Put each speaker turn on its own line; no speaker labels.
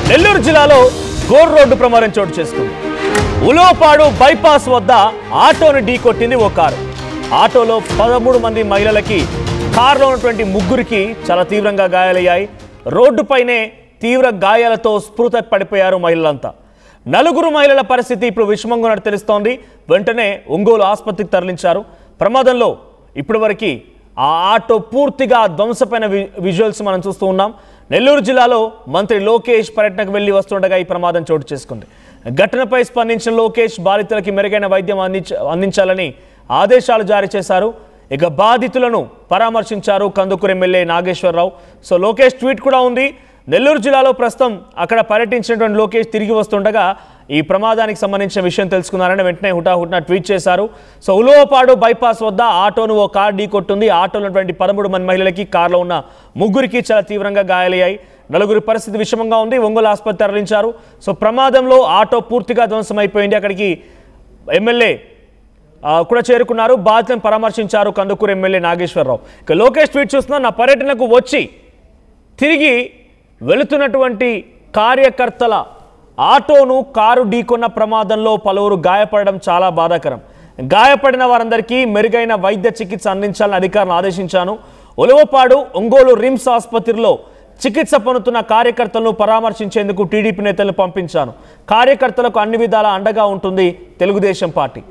నెల్లూరు జిల్లాలో గోర్ రోడ్డు ప్రమాదం చోటు చేసుకుంది. ఉలవపాడు బైపాస్ వద్ద ఆటోను ఢీకొట్టింది ఓ కారు. ఆటోలో 13 మంది మహిళలకి, కారులో ఉన్నటువంటి ముగ్గురికి చాలా తీవ్రంగా గాయాలయ్యాయి. రోడ్డుపైనే తీవ్ర గాయాలతో స్పృహ పడిపోయారు మహిళలంతా. 4 మహిళల పరిస్థితి ఇప్పుడు విషమంగా ఉన్నట్టు తెలుస్తోంది. వెంటనే ఒంగోలు ఆసుపత్రికి తరలించారు. ప్రమాదంలో ఇప్పటివరకు ఆ ఆటో పూర్తిగా ధ్వంసమైన విజువల్స్ మనం చూస్తూ ఉన్నాం. నెల్లూరు జిల్లాలో మంత్రి లోకేష్ పర్యటనకు వెళ్లి వస్తుండగా ఈ ప్రమాదం చోటు చేసుకుంది. ఘటనపై స్పందించిన లోకేష్ బాధితులకి మెరుగైన వైద్యం అందించాలని ఆదేశాలు జారీ చేశారు. ఇక బాధితులను పరామర్శించారు Kandukur MLA Nageswara Rao. So Lokesh tweet కూడా ఉంది. నెల్లూరు జిల్లాలో ప్రస్తుతం అక్కడ పర్యటించినటువంటి లోకేష్ తిరిగి వస్తుండగా ఈ ప్రమాదానికి సంబంధించిన విషయం తెలుసుకున్నారని వెంటనే హుటాహుటిన ట్వీట్ చేశారు. సో ఉలవపాడు బైపాస్ వద్ద ఆటోను ఓ కారు ఢీకొట్టింది. ఆటోలో ఉన్నటువంటి 13 మంది మహిళలకి, కారులో ఉన్న ముగ్గురికి చాలా తీవ్రంగా గాయాలయ్యాయి. 4 పరిస్థితి విషమంగా ఉంది. ఒంగోలు ఆసుపత్రి తరలించారు. సో ప్రమాదంలో ఆటో పూర్తిగా ధ్వంసమైపోయింది. అక్కడికి ఎమ్మెల్యే కూడా చేరుకున్నారు. బాధితులను పరామర్శించారు కందుకూరు ఎమ్మెల్యే నాగేశ్వరరావు. ఇక లోకేష్ ట్వీట్ చూస్తున్నా, నా పర్యటనకు వచ్చి తిరిగి వెళుతున్నటువంటి కార్యకర్తల ఆటోను కారు ఢీకొన్న ప్రమాదంలో పలువురు గాయపడడం చాలా బాధాకరం. గాయపడిన వారందరికీ మెరుగైన వైద్య చికిత్స అందించాలని అధికారులను ఆదేశించాను. ఉలవపాడు ఒంగోలు రిమ్స్ ఆసుపత్రిలో చికిత్స పొందుతున్న కార్యకర్తలను పరామర్శించేందుకు టీడీపీ నేతలను పంపించాను. కార్యకర్తలకు అన్ని విధాలా అండగా ఉంటుంది తెలుగుదేశం పార్టీ.